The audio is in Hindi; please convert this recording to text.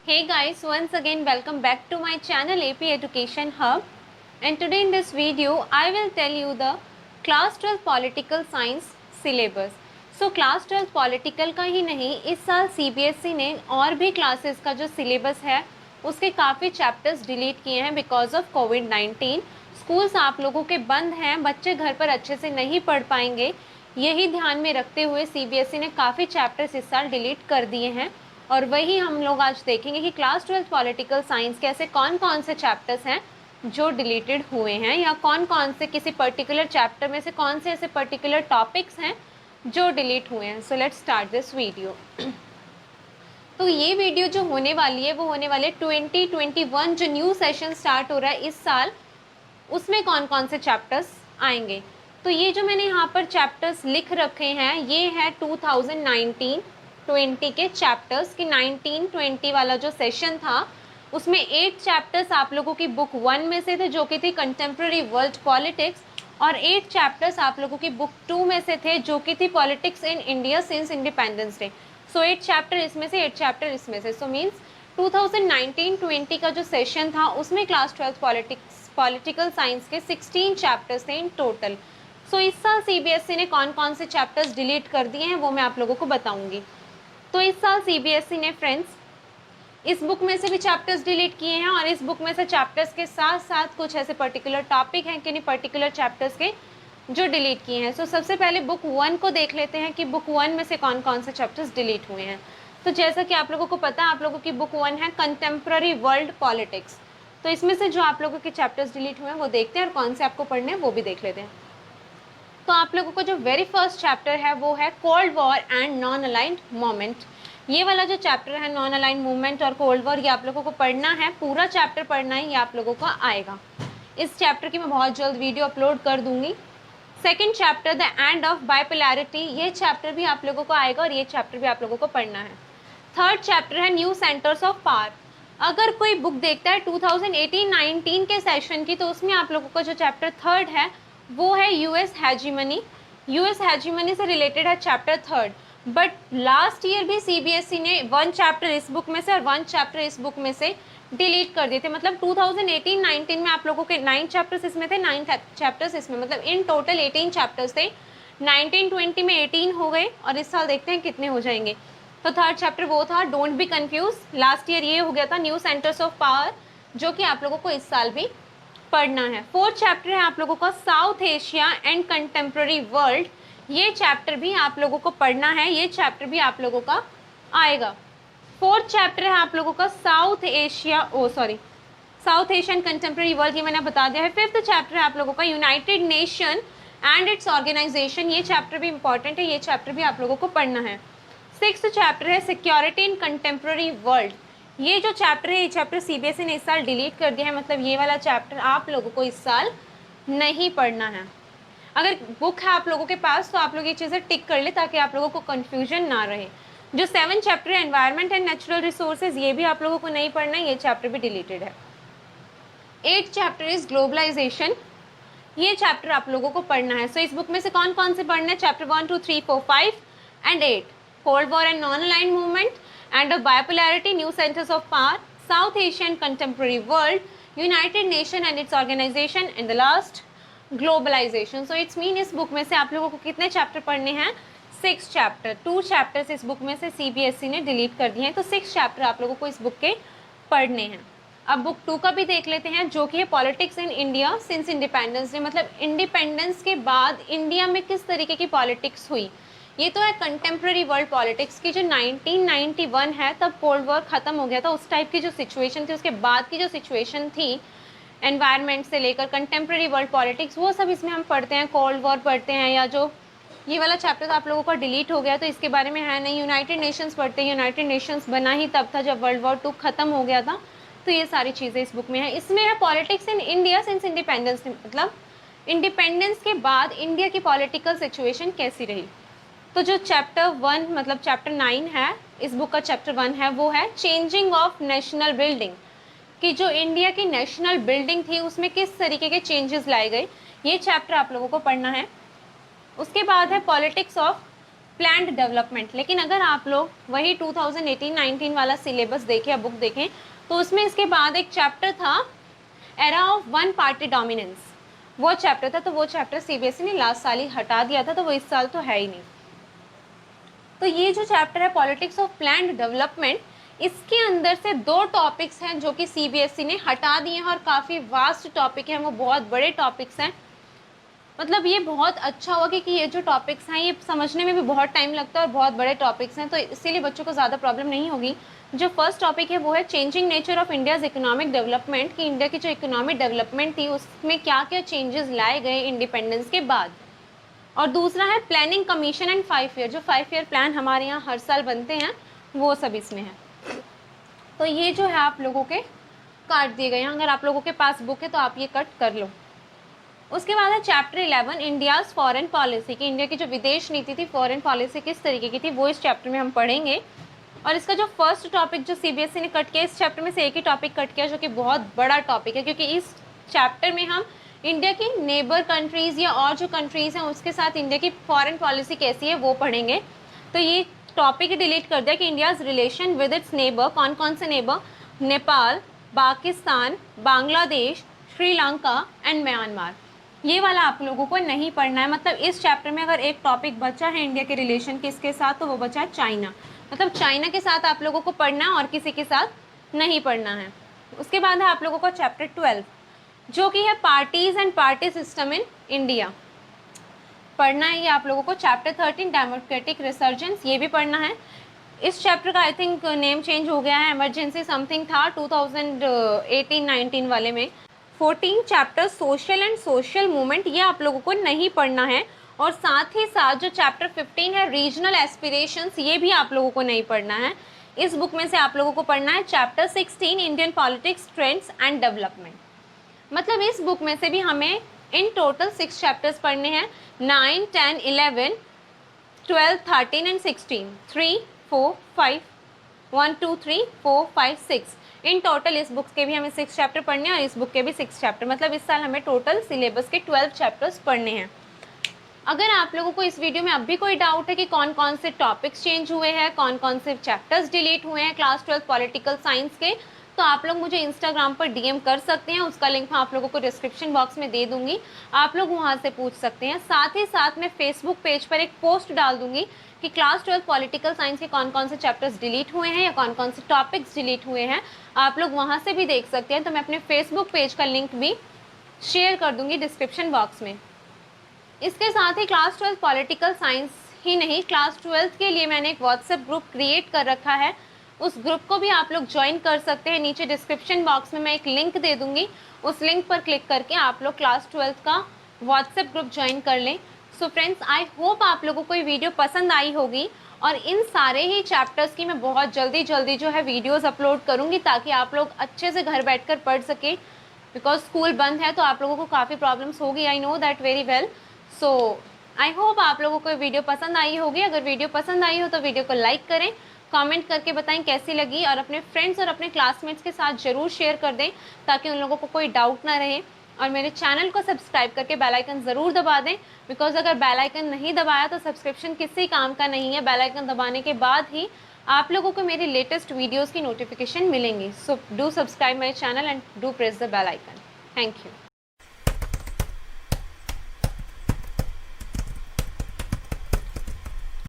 Hey guys, once again welcome back to my channel AP Education Hub, and today in this video I will tell you the class 12 political science syllabus. So class 12 political का ही नहीं, इस साल CBSE ने और भी क्लासेस का जो सिलेबस है उसके काफ़ी चैप्टर्स डिलीट किए हैं बिकॉज ऑफ कोविड-19। स्कूल्स आप लोगों के बंद हैं, बच्चे घर पर अच्छे से नहीं पढ़ पाएंगे, यही ध्यान में रखते हुए CBSE ने काफ़ी चैप्टर्स इस साल डिलीट कर दिए हैं। और वही हम लोग आज देखेंगे कि क्लास 12 पॉलिटिकल साइंस के ऐसे कौन कौन से चैप्टर्स हैं जो डिलीटेड हुए हैं, या कौन कौन से किसी पर्टिकुलर चैप्टर में से कौन से ऐसे पर्टिकुलर टॉपिक्स हैं जो डिलीट हुए हैं। So let's start this video. तो ये वीडियो जो होने वाली है वो होने वाले 2021 जो न्यू सेशन स्टार्ट हो रहा है इस साल, उसमें कौन कौन से चैप्टर्स आएंगे। तो ये जो मैंने यहाँ पर चैप्टर्स लिख रखे हैं ये है 2019-20 के चैप्टर्स की 19-20 वाला जो सेशन था उसमें 8 चैप्टर्स आप लोगों की बुक 1 में से थे जो कि थी कंटेम्प्रेरी वर्ल्ड पॉलिटिक्स, और 8 चैप्टर्स आप लोगों की बुक 2 में से थे जो कि थी politics in India since independence day. So 8 chapter इसमें से, 8 चैप्टर इसमें से। सो मीन्स 2019-20 का जो सेशन था उसमें क्लास 12 पॉलिटिकल साइंस के 16 चैप्टर्स थे इन टोटल। सो इस साल CBSE ने कौन कौन से चैप्टर्स डिलीट कर दिए हैं वो मैं आप लोगों को बताऊंगी। तो इस साल CBSE ने फ्रेंड्स इस बुक में से भी चैप्टर्स डिलीट किए हैं, और इस बुक में से चैप्टर्स के साथ साथ कुछ ऐसे पर्टिकुलर टॉपिक हैं कि पर्टिकुलर चैप्टर्स के जो डिलीट किए हैं। सो सबसे पहले बुक 1 को देख लेते हैं कि बुक 1 में से कौन कौन से चैप्टर्स डिलीट हुए हैं। तो जैसा कि आप लोगों को पता है, आप लोगों की बुक 1 है कंटेम्प्रेरी वर्ल्ड पॉलिटिक्स। तो इसमें से जो आप लोगों के चैप्टर्स डिलीट हुए हैं वो देखते हैं, और कौन से आपको पढ़ने हैं वो भी देख लेते हैं। तो आप लोगों को जो वेरी फर्स्ट चैप्टर है वो है cold war and non aligned movement. ये वाला जो चैप्टर है नॉन अलाइंड मूवमेंट और कोल्ड वॉर, ये आप लोगों को पढ़ना है, पूरा चैप्टर पढ़ना है, ये आप लोगों को आएगा। इस चैप्टर की मैं बहुत जल्द वीडियो अपलोड कर दूंगी। Second chapter the end of bipolarity, ये चैप्टर भी आप लोगों को आएगा और ये चैप्टर भी आप लोगों को पढ़ना है। थर्ड चैप्टर है न्यू सेंटर्स ऑफ पावर। अगर कोई बुक देखता है 2018-19 के सेशन की तो उसमें आप लोगों का जो चैप्टर थर्ड है वो है यूएस हेजीमनी। यूएस हेजीमनी से रिलेटेड है chapter third. But last year भी CBSE ने 1 चैप्टर इस बुक में से और 1 चैप्टर इस बुक में से डिलीट कर दिए थे। मतलब 2018-19 में आप लोगों के 9 चैप्टर्स इसमें थे, 9 चैप्टर्स इसमें, मतलब इन टोटल 18 चैप्टर्स थे। 19-20 में 18 हो गए और इस साल देखते हैं कितने हो जाएंगे। तो थर्ड चैप्टर वो था, don't be confuse. Last year ये हो गया था न्यू सेंटर्स ऑफ पावर, जो कि आप लोगों को इस साल भी पढ़ना है। फोर्थ चैप्टर है आप लोगों का south Asia and contemporary world. ये चैप्टर भी आप लोगों को पढ़ना है, ये चैप्टर भी आप लोगों का आएगा। फोर्थ चैप्टर है आप लोगों का साउथ एशियन कंटेम्प्रेरी वर्ल्ड, ये मैंने बता दिया है। फिफ्थ चैप्टर है आप लोगों का united nation and its organisation, ये चैप्टर भी इंपॉर्टेंट है, ये चैप्टर भी आप लोगों को पढ़ना है। सिक्स्थ चैप्टर है सिक्योरिटी इन कंटेम्प्रेरी वर्ल्ड। ये जो चैप्टर है ये चैप्टर CBSE ने इस साल डिलीट कर दिया है, मतलब ये वाला चैप्टर आप लोगों को इस साल नहीं पढ़ना है। अगर बुक है आप लोगों के पास तो आप लोग ये चीज़ें टिक कर ले ताकि आप लोगों को कन्फ्यूजन ना रहे। जो 7 चैप्टर है एनवायरनमेंट एंड नेचुरल रिसोर्सेज, ये भी आप लोगों को नहीं पढ़ना है, ये चैप्टर भी डिलीटेड है। 8 चैप्टर इज ग्लोबलाइजेशन, ये चैप्टर आप लोगों को पढ़ना है। सो इस बुक में से कौन कौन से पढ़ना है, chapter 1, 2, 3, 4, 5 and 8। Cold war and non aligned movement, end of bipolarity, new centres of power, South Asian contemporary world, United nation and its organisation, and the last globalisation. So it's mean इस बुक में से आप लोगों को कितने चैप्टर पढ़ने हैं, 6 चैप्टर। 2 चैप्टर्स इस बुक में से CBSE ने डिलीट कर दिए हैं, तो 6 चैप्टर आप लोगों को इस बुक के पढ़ने हैं। अब बुक 2 का भी देख लेते हैं, जो कि है politics in India since independence day, मतलब इंडिपेंडेंस के बाद इंडिया में किस तरीके की पॉलिटिक्स हुई। ये तो है कंटेम्प्रेरी वर्ल्ड पॉलिटिक्स की, जो 1991 है तब कोल्ड वॉर ख़त्म हो गया था, उस टाइप की जो सिचुएशन थी, उसके बाद की जो सिचुएशन थी एनवायरनमेंट से लेकर कंटेम्प्रेरी वर्ल्ड पॉलिटिक्स, वो सब इसमें हम पढ़ते हैं। कोल्ड वॉर पढ़ते हैं, या जो ये वाला चैप्टर आप लोगों का डिलीट हो गया तो इसके बारे में है नहीं। यूनाइटेड नेशंस पढ़ते हैं, यूनाइटेड नेशंस बना ही तब था जब वर्ल्ड वॉर 2 ख़त्म हो गया था, तो ये सारी चीज़ें इस बुक में है। इसमें है politics in India since independence, मतलब इंडिपेंडेंस के बाद इंडिया की पॉलिटिकल सिचुएशन कैसी रही। तो जो चैप्टर 1 मतलब चैप्टर 9 है इस बुक का, चैप्टर 1 है वो है चेंजिंग ऑफ नेशनल बिल्डिंग, कि जो इंडिया की नेशनल बिल्डिंग थी उसमें किस तरीके के चेंजेस लाए गए, ये चैप्टर आप लोगों को पढ़ना है। उसके बाद है पॉलिटिक्स ऑफ प्लान्ड डेवलपमेंट। लेकिन अगर आप लोग वही 2018-19 वाला सिलेबस देखें या बुक देखें तो उसमें इसके बाद एक चैप्टर था era of one party dominance, वो चैप्टर था। तो वो चैप्टर सीबीएसई ने लास्ट साल ही हटा दिया था, तो वो इस साल तो है ही नहीं। तो ये जो चैप्टर है पॉलिटिक्स ऑफ प्लान्ड डेवलपमेंट, इसके अंदर से 2 टॉपिक्स हैं जो कि सीबीएसई ने हटा दिए हैं और काफ़ी वास्ट टॉपिक हैं, वो बहुत बड़े टॉपिक्स हैं। मतलब ये बहुत अच्छा हुआ कि ये जो टॉपिक्स हैं ये समझने में भी बहुत टाइम लगता है और बहुत बड़े टॉपिक्स हैं, तो इसीलिए बच्चों को ज़्यादा प्रॉब्लम नहीं होगी। जो फर्स्ट टॉपिक है वो है changing nature of India's economic development, कि इंडिया की जो इकोनॉमिक डेवलपमेंट थी उसमें क्या क्या चेंजेस लाए गए इंडिपेंडेंस के बाद। और दूसरा है प्लानिंग कमीशन एंड 5 ईयर, जो 5 ईयर प्लान हमारे यहाँ हर साल बनते हैं वो सब इसमें है। तो ये जो है आप लोगों के काट दिए गए हैं, अगर आप लोगों के पास बुक है तो आप ये कट कर लो। उसके बाद है चैप्टर 11 इंडियाज़ फॉरेन पॉलिसी, कि इंडिया की जो विदेश नीति थी, फॉरेन पॉलिसी किस तरीके की थी, वो इस चैप्टर में हम पढ़ेंगे। और इसका जो फर्स्ट टॉपिक जो सीबीएसई ने कट किया, इस चैप्टर में से एक ही टॉपिक कट किया जो कि बहुत बड़ा टॉपिक है, क्योंकि इस चैप्टर में हम इंडिया की नेबर कंट्रीज़ या और जो कंट्रीज़ हैं उसके साथ इंडिया की फॉरेन पॉलिसी कैसी है वो पढ़ेंगे। तो ये टॉपिक डिलीट कर दिया कि India's relation with its neighbour, कौन कौन से neighbour, Nepal, Pakistan, Bangladesh, Sri Lanka and Myanmar. ये वाला आप लोगों को नहीं पढ़ना है। मतलब इस चैप्टर में अगर एक टॉपिक बचा है इंडिया के रिलेशन किसके साथ, तो वो बचा है चाइना। मतलब चाइना के साथ आप लोगों को पढ़ना है और किसी के साथ नहीं पढ़ना है। उसके बाद है आप लोगों को चैप्टर 12 जो कि है parties and party system in India, पढ़ना है ये आप लोगों को। चैप्टर 13 डेमोक्रेटिक रिसर्जेंस, ये भी पढ़ना है। इस चैप्टर का आई थिंक नेम चेंज हो गया है, इमरजेंसी समथिंग था 2018-19 वाले में। 14 chapter social and social movement, ये आप लोगों को नहीं पढ़ना है। और साथ ही साथ जो चैप्टर 15 है रीजनल एस्पिरेशंस, ये भी आप लोगों को नहीं पढ़ना है। इस बुक में से आप लोगों को पढ़ना है chapter 16 Indian politics trends and development. मतलब इस बुक में से भी हमें इन टोटल 6 चैप्टर्स पढ़ने हैं, 9, 10, 11, 12, 13 एंड 16, 3, 4, 5, 1, 2, 3, 4, 5, 6 इन टोटल इस बुक के भी हमें 6 चैप्टर पढ़ने हैं और इस बुक के भी 6 चैप्टर। मतलब इस साल हमें टोटल सिलेबस के 12 चैप्टर्स पढ़ने हैं। अगर आप लोगों को इस वीडियो में अब भी कोई डाउट है कि कौन कौन से टॉपिक्स चेंज हुए हैं, कौन कौन से चैप्टर्स डिलीट हुए हैं क्लास 12 पॉलिटिकल साइंस के, तो आप लोग मुझे इंस्टाग्राम पर डीएम कर सकते हैं। उसका लिंक मैं आप लोगों को डिस्क्रिप्शन बॉक्स में दे दूंगी, आप लोग वहां से पूछ सकते हैं। साथ ही साथ मैं फेसबुक पेज पर एक पोस्ट डाल दूंगी कि क्लास 12 पॉलिटिकल साइंस के कौन कौन से चैप्टर्स डिलीट हुए हैं या कौन कौन से टॉपिक्स डिलीट हुए हैं, आप लोग वहां से भी देख सकते हैं। तो मैं अपने फेसबुक पेज का लिंक भी शेयर कर दूंगी डिस्क्रिप्शन बॉक्स में। इसके साथ ही क्लास 12 पॉलिटिकल साइंस ही नहीं, क्लास 12 के लिए मैंने एक व्हाट्सएप ग्रुप क्रिएट कर रखा है, उस ग्रुप को भी आप लोग ज्वाइन कर सकते हैं। नीचे डिस्क्रिप्शन बॉक्स में मैं एक लिंक दे दूंगी, उस लिंक पर क्लिक करके आप लोग क्लास 12 का व्हाट्सएप ग्रुप ज्वाइन कर लें। सो फ्रेंड्स, आई होप आप लोगों को ये वीडियो पसंद आई होगी और इन सारे ही चैप्टर्स की मैं बहुत जल्दी जो है वीडियोस अपलोड करूँगी ताकि आप लोग अच्छे से घर बैठकर पढ़ सकें। बिकॉज स्कूल बंद है तो आप लोगों को काफ़ी प्रॉब्लम्स होगी, I know that very well. So I hope आप लोगों को वीडियो पसंद आई होगी। अगर वीडियो पसंद आई हो तो वीडियो को लाइक करें, कमेंट करके बताएं कैसी लगी और अपने फ्रेंड्स और अपने क्लासमेट्स के साथ ज़रूर शेयर कर दें ताकि उन लोगों को कोई डाउट ना रहे। और मेरे चैनल को सब्सक्राइब करके बेल आइकन ज़रूर दबा दें, बिकॉज अगर बेल आइकन नहीं दबाया तो सब्सक्रिप्शन किसी काम का नहीं है। बेल आइकन दबाने के बाद ही आप लोगों को मेरी लेटेस्ट वीडियोज़ की नोटिफिकेशन मिलेंगी। So do subscribe my channel and do press the bell icon. Thank you.